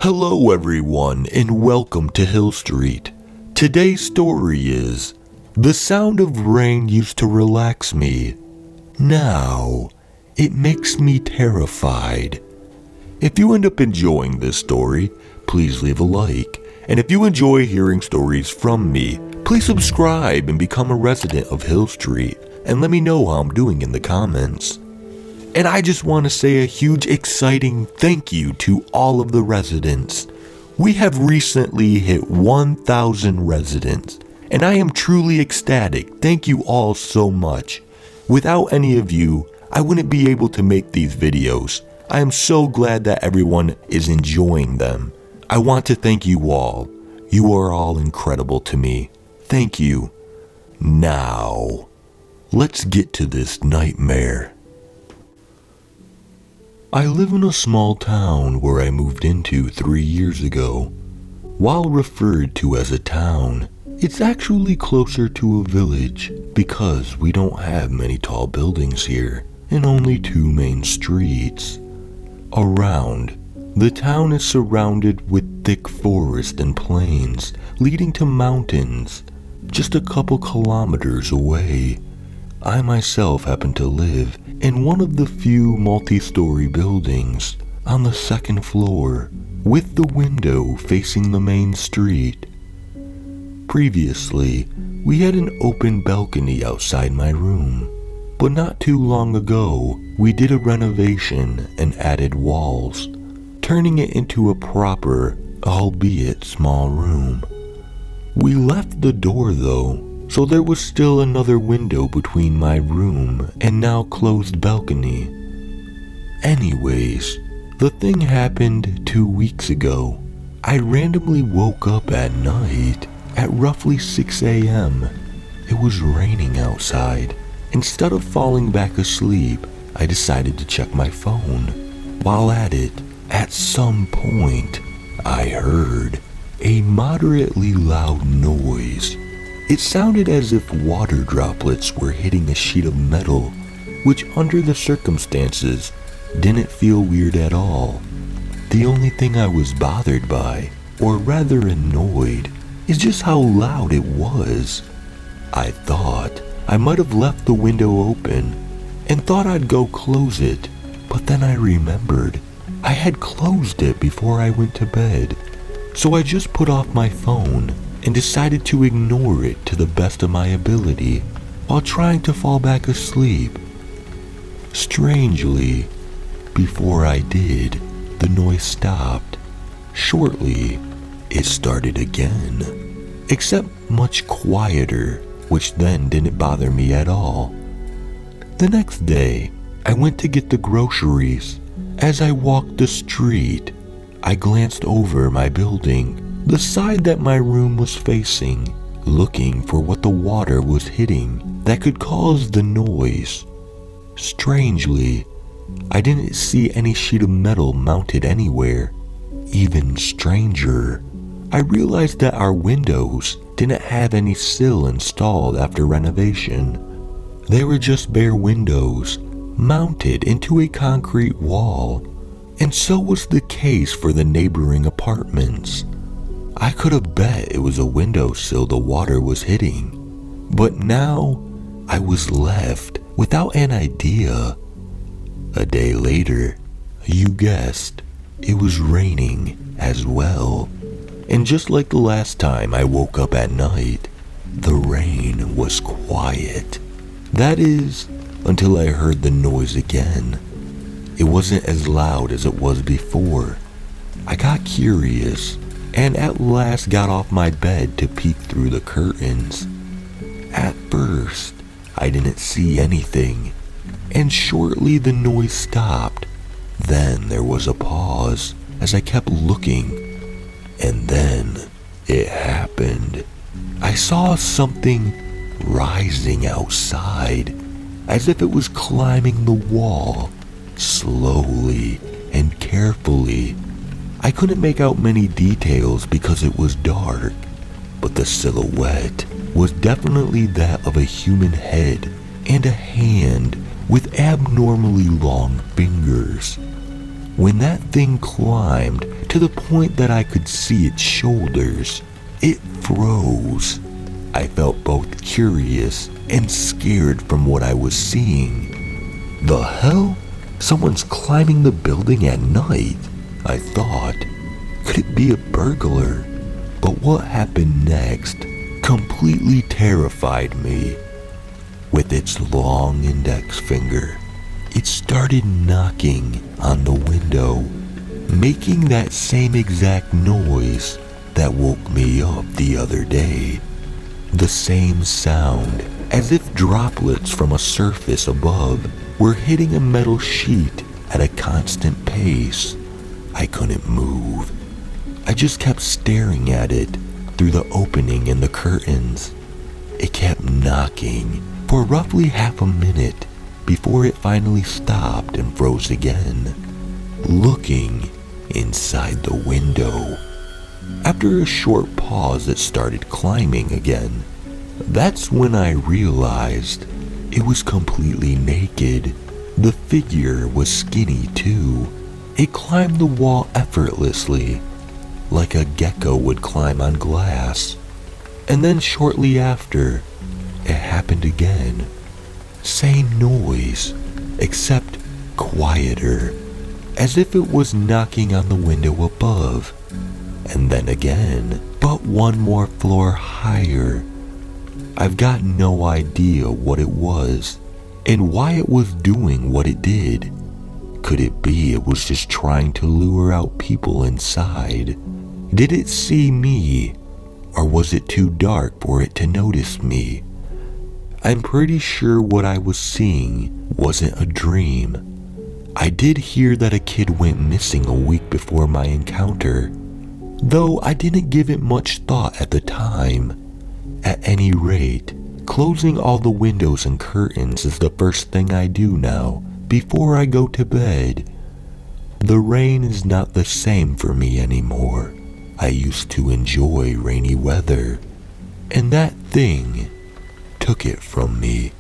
Hello everyone and welcome to Hill Street. Today's story is, the sound of rain used to relax me. Now, it makes me terrified. If you end up enjoying this story, please leave a like. And if you enjoy hearing stories from me, please subscribe and become a resident of Hill Street. And let me know how I'm doing in the comments. And I just want to say a huge exciting thank you to all of the residents. We have recently hit 1,000 residents, and I am truly ecstatic. Thank you all so much. Without any of you, I wouldn't be able to make these videos. I am so glad that everyone is enjoying them. I want to thank you all. You are all incredible to me. Thank you. Now, let's get to this nightmare. I live in a small town where I moved into 3 years ago. While referred to as a town, it's actually closer to a village because we don't have many tall buildings here and only 2 main streets. Around, the town is surrounded with thick forest and plains leading to mountains just a couple kilometers away. I myself happen to live in one of the few multi-story buildings on the 2nd floor with the window facing the main street. Previously, we had an open balcony outside my room, but not too long ago, we did a renovation and added walls, turning it into a proper, albeit small room. We left the door though, so there was still another window between my room and now closed balcony. Anyways, the thing happened 2 weeks ago. I randomly woke up at night at roughly 6 a.m. It was raining outside. Instead of falling back asleep, I decided to check my phone. While at it, at some point, I heard a moderately loud noise. It sounded as if water droplets were hitting a sheet of metal, which under the circumstances didn't feel weird at all. The only thing I was bothered by, or rather annoyed, is just how loud it was. I thought I might have left the window open and thought I'd go close it, but then I remembered I had closed it before I went to bed. So I just put off my phone and decided to ignore it to the best of my ability while trying to fall back asleep. Strangely, before I did, the noise stopped. Shortly, it started again, except much quieter, which then didn't bother me at all. The next day, I went to get the groceries. As I walked the street, I glanced over my building, the side that my room was facing, looking for what the water was hitting that could cause the noise. Strangely, I didn't see any sheet of metal mounted anywhere. Even stranger, I realized that our windows didn't have any sill installed after renovation. They were just bare windows mounted into a concrete wall, and so was the case for the neighboring apartments. I could have bet it was a windowsill the water was hitting, but now I was left without an idea. A day later, you guessed, it was raining as well. And just like the last time I woke up at night, the rain was quiet. That is, until I heard the noise again. It wasn't as loud as it was before. I got curious and at last got off my bed to peek through the curtains. At first, I didn't see anything, and shortly the noise stopped. Then there was a pause as I kept looking, and then it happened. I saw something rising outside, as if it was climbing the wall, slowly and carefully. I couldn't make out many details because it was dark, but the silhouette was definitely that of a human head and a hand with abnormally long fingers. When that thing climbed to the point that I could see its shoulders. It froze. I felt both curious and scared from what I was seeing. The hell? Someone's climbing the building at night, I thought. Could it be a burglar? But what happened next completely terrified me. With its long index finger, it started knocking on the window, making that same exact noise that woke me up the other day. The same sound, as if droplets from a surface above were hitting a metal sheet at a constant pace. I couldn't move. I just kept staring at it through the opening in the curtains. It kept knocking for roughly half a minute before it finally stopped and froze again, looking inside the window. After a short pause, it started climbing again. That's when I realized it was completely naked. The figure was skinny too. It climbed the wall effortlessly, like a gecko would climb on glass. And then shortly after, it happened again. Same noise, except quieter, as if it was knocking on the window above. And then again, but one more floor higher. I've got no idea what it was and why it was doing what it did. Could it be it was just trying to lure out people inside? Did it see me, or was it too dark for it to notice me? I'm pretty sure what I was seeing wasn't a dream. I did hear that a kid went missing a week before my encounter, though I didn't give it much thought at the time. At any rate, closing all the windows and curtains is the first thing I do now before I go to bed. The rain is not the same for me anymore. I used to enjoy rainy weather, and that thing took it from me.